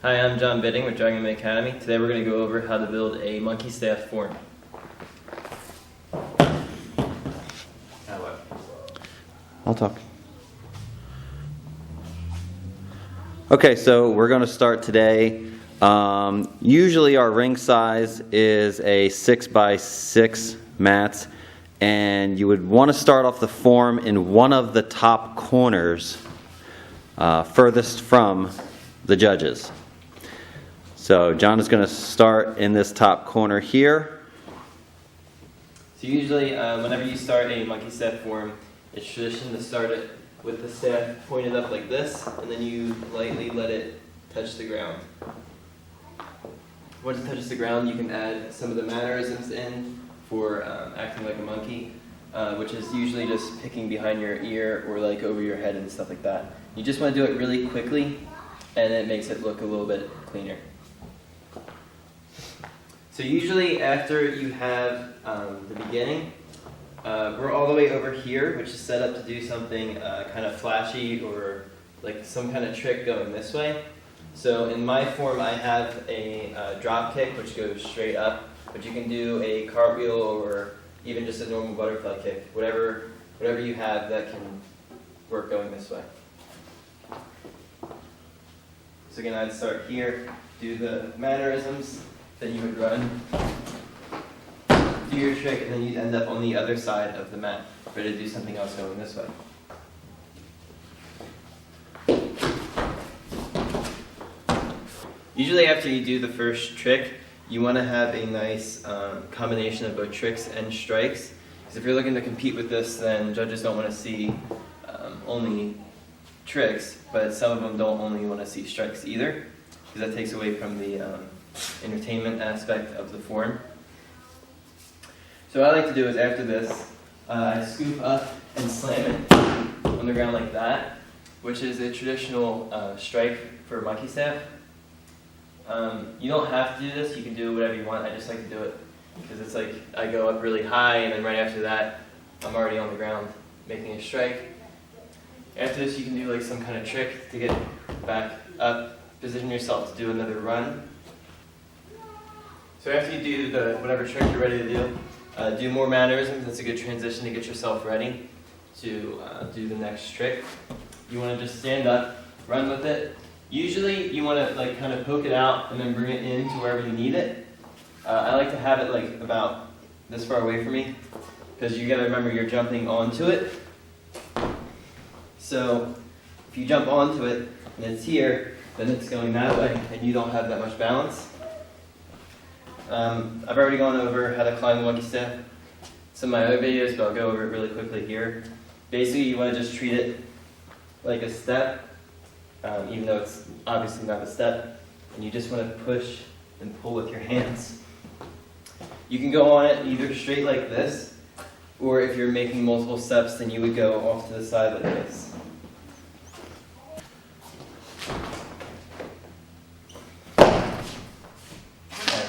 Hi, I'm John Bidding with Dragon Academy. Today we're going to go over how to build a monkey staff form. I'll talk. Okay, so we're going to start today. Usually our ring size is a 6x6 mat, and you would want to start off the form in one of the top corners furthest from the judges. So John is going to start in this top corner here. So usually whenever you start a monkey staff form, it's tradition to start it with the staff pointed up like this, and then you lightly let it touch the ground. Once it touches the ground, you can add some of the mannerisms in for acting like a monkey, which is usually just picking behind your ear or like over your head and stuff like that. You just want to do it really quickly, and it makes it look a little bit cleaner. So usually after you have the beginning, we're all the way over here, which is set up to do something kind of flashy or like some kind of trick going this way. So in my form I have a drop kick which goes straight up, but you can do a cartwheel or even just a normal butterfly kick, whatever you have that can work going this way. So again, I'd start here, do the mannerisms, then you would run, do your trick, and then you'd end up on the other side of the mat, ready to do something else going this way. Usually after you do the first trick, you want to have a nice combination of both tricks and strikes. Because if you're looking to compete with this, then judges don't want to see only tricks, but some of them don't only want to see strikes either, because that takes away from the entertainment aspect of the form. So what I like to do is after this, I scoop up and slam it on the ground like that, which is a traditional strike for monkey staff. You don't have to do this, you can do whatever you want. I just like to do it because it's like I go up really high and then right after that I'm already on the ground making a strike. After this you can do like some kind of trick to get back up, position yourself to do another run. So after you do whatever trick you're ready to do more mannerisms. That's a good transition to get yourself ready to do the next trick. You want to just stand up, run with it. Usually you want to like kind of poke it out and then bring it in to wherever you need it. I like to have it like about this far away from me because you got to remember you're jumping onto it. So if you jump onto it and it's here, then it's going that way and you don't have that much balance. I've already gone over how to climb the monkey staff. Some of my other videos, but I'll go over it really quickly here. Basically, you want to just treat it like a step, even though it's obviously not a step, and you just want to push and pull with your hands. You can go on it either straight like this, or if you're making multiple steps, then you would go off to the side like this.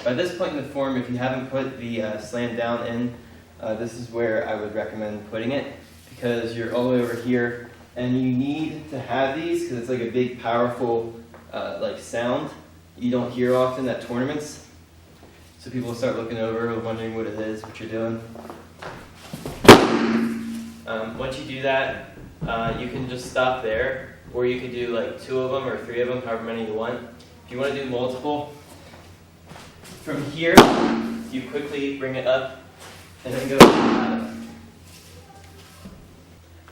By this point in the form, if you haven't put the slam down in, this is where I would recommend putting it because you're all the way over here and you need to have these because it's like a big powerful like sound you don't hear often at tournaments. So people will start looking over wondering what it is, what you're doing. Once you do that, you can just stop there, or you can do like 2 of them or 3 of them, however many you want. If you want to do multiple, from here, you quickly bring it up and then go to the bottom.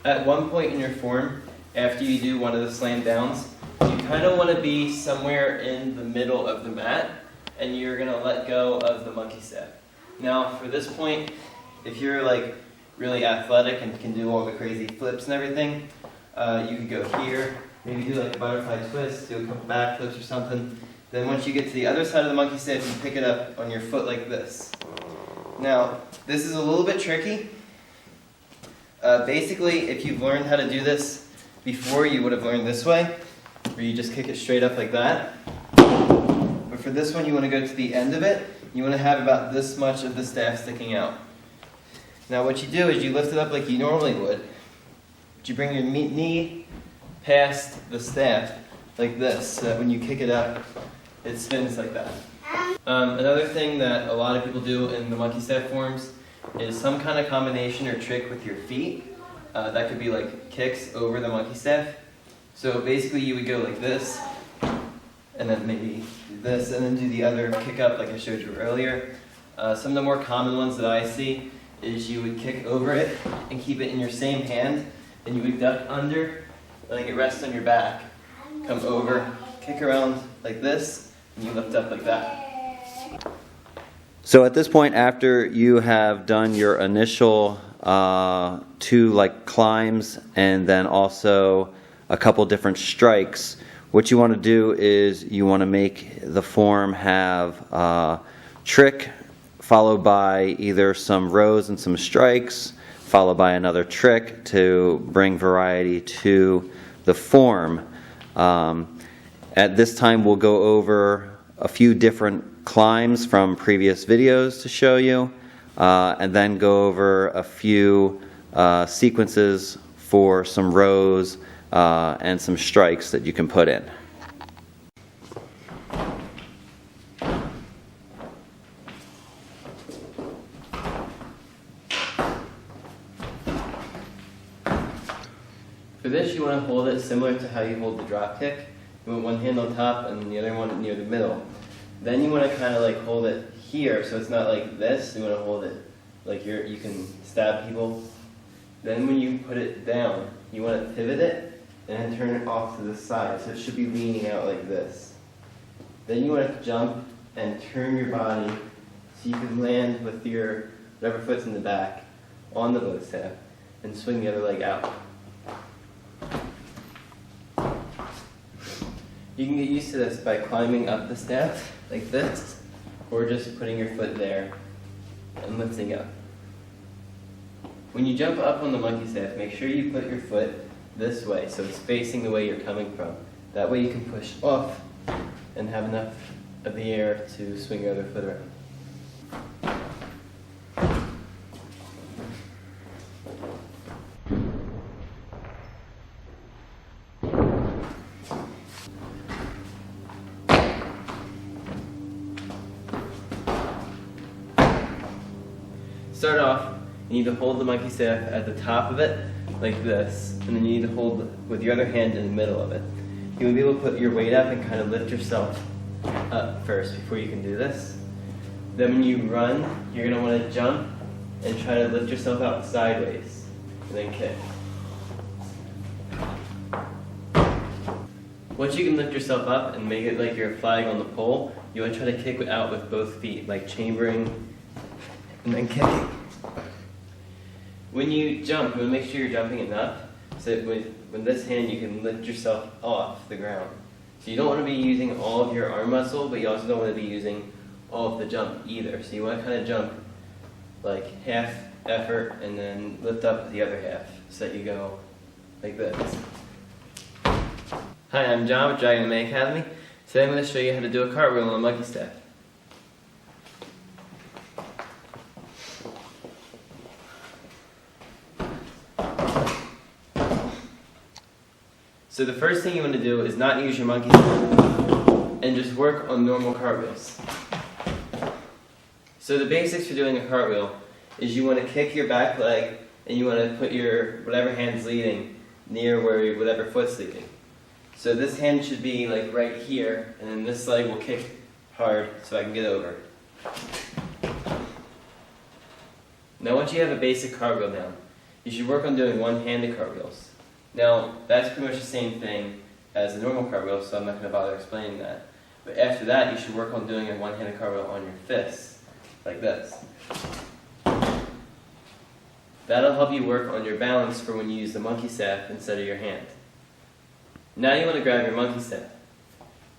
At one point in your form, after you do one of the slam downs, you kind of want to be somewhere in the middle of the mat and you're going to let go of the monkey staff. Now for this point, if you're like really athletic and can do all the crazy flips and everything, you could go here, maybe do like a butterfly twist, do a couple back flips or something. Then once you get to the other side of the monkey staff, you pick it up on your foot like this. Now, this is a little bit tricky. Basically, if you've learned how to do this before, you would have learned this way, where you just kick it straight up like that. But for this one, you want to go to the end of it. You want to have about this much of the staff sticking out. Now, what you do is you lift it up like you normally would, but you bring your knee past the staff like this, so that when you kick it up, it spins like that. Another thing that a lot of people do in the monkey step forms is some kind of combination or trick with your feet. That could be like kicks over the monkey staff. So basically you would go like this, and then maybe do this, and then do the other kick up like I showed you earlier. Some of the more common ones that I see is you would kick over it and keep it in your same hand, and you would duck under, letting it rest on your back. Come over, kick around like this, and you lift up like that. So at this point, after you have done your initial 2 like climbs and then also a couple different strikes, what you want to do is you want to make the form have trick followed by either some rows and some strikes, followed by another trick to bring variety to the form. At this time, we'll go over a few different climbs from previous videos to show you, and then go over a few sequences for some rows and some strikes that you can put in. For this, you want to hold it similar to how you hold the drop kick. You want one hand on top and the other one near the middle. Then you want to kind of like hold it here, so it's not like this. You want to hold it like you can stab people. Then when you put it down, you want to pivot it and then turn it off to the side, so it should be leaning out like this. Then you want to jump and turn your body so you can land with your whatever foot's in the back on the boat staff and swing the other leg out. You can get used to this by climbing up the staff like this, or just putting your foot there and lifting up. When you jump up on the monkey staff, make sure you put your foot this way so it's facing the way you're coming from. That way you can push off and have enough of the air to swing your other foot around. Start off, you need to hold the monkey staff at the top of it, like this, and then you need to hold with your other hand in the middle of it. You will be able to put your weight up and kind of lift yourself up first before you can do this. Then when you run, you're going to want to jump and try to lift yourself out sideways, and then kick. Once you can lift yourself up and make it like you're flying on the pole, you want to try to kick out with both feet, like chambering and then kicking. When you jump, you want to make sure you're jumping enough so that with this hand you can lift yourself off the ground. So you don't want to be using all of your arm muscle, but you also don't want to be using all of the jump either. So you want to kind of jump like half effort and then lift up the other half so that you go like this. Hi, I'm John with Dragon MMA Academy. Today I'm going to show you how to do a cartwheel on a monkey staff. So the first thing you want to do is not use your monkey staff and just work on normal cartwheels. So the basics for doing a cartwheel is you want to kick your back leg and you want to put your whatever hand's leading near where whatever foot's leading. So this hand should be like right here, and then this leg will kick hard so I can get over. Now once you have a basic cartwheel down, you should work on doing one-handed cartwheels. Now that's pretty much the same thing as a normal cartwheel, so I'm not going to bother explaining that. But after that, you should work on doing a one-handed cartwheel on your fists, like this. That'll help you work on your balance for when you use the monkey staff instead of your hand. Now you want to grab your monkey staff.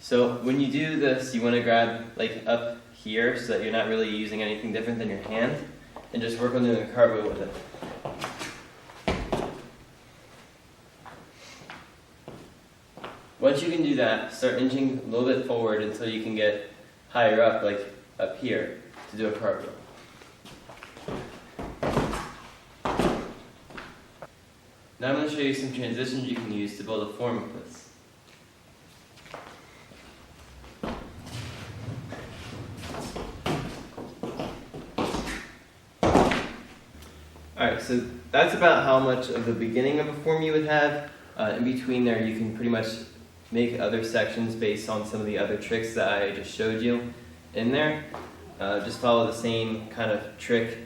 So when you do this, you want to grab like up here so that you're not really using anything different than your hand, and just work on doing a cartwheel with it. Once you can do that, start inching a little bit forward until you can get higher up, like up here, to do a cartwheel. Now I'm going to show you some transitions you can use to build a form with this. Alright, so that's about how much of the beginning of a form you would have. In between there, you can pretty much make other sections based on some of the other tricks that I just showed you in there. Just follow the same kind of trick,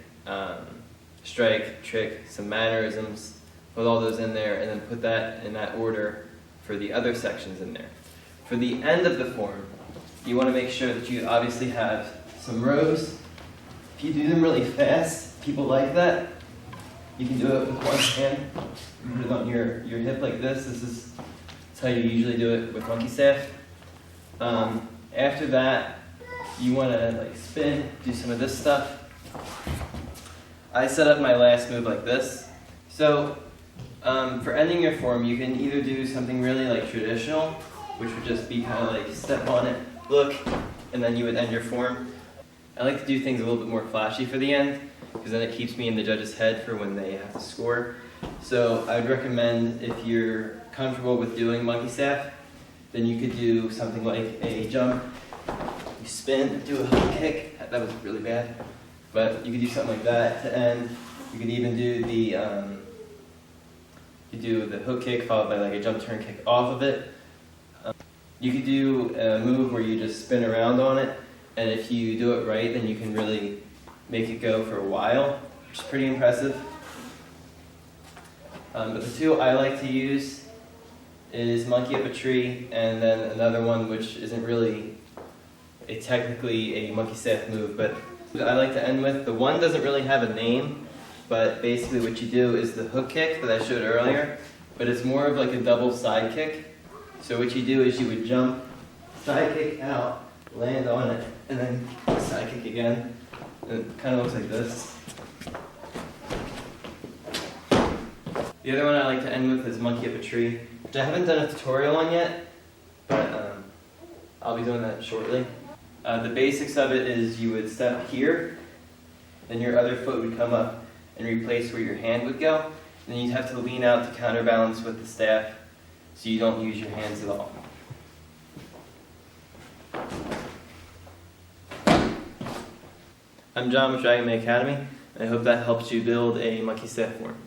strike, trick, some mannerisms, put all those in there, and then put that in that order for the other sections in there. For the end of the form, you want to make sure that you obviously have some rows. If you do them really fast, people like that. You can do it with one hand. You put it on your hip like this. That's how you usually do it with monkey staff. After that, you want to like spin, do some of this stuff. I set up my last move like this. So for ending your form, you can either do something really like traditional, which would just be kind of like step on it, look, and then you would end your form. I like to do things a little bit more flashy for the end, because then it keeps me in the judge's head for when they have to score. So I would recommend, if you're comfortable with doing monkey staff, then you could do something like a jump, you spin, do a hook kick. That was really bad, but you could do something like that to end. You could even do the hook kick followed by like a jump turn kick off of it. You could do a move where you just spin around on it, and if you do it right, then you can really make it go for a while, which is pretty impressive. But the two I like to use is monkey up a tree, and then another one which isn't really technically a monkey staff move, but I like to end with. The one doesn't really have a name, but basically what you do is the hook kick that I showed earlier, but it's more of like a double side kick. So what you do is you would jump, side kick out, land on it, and then side kick again. And it kind of looks like this. The other one I like to end with is monkey up a tree, which I haven't done a tutorial on yet, but I'll be doing that shortly. The basics of it is you would step here, then your other foot would come up and replace where your hand would go. And then you'd have to lean out to counterbalance with the staff so you don't use your hands at all. I'm John with Dragon May Academy, and I hope that helps you build a monkey staff form.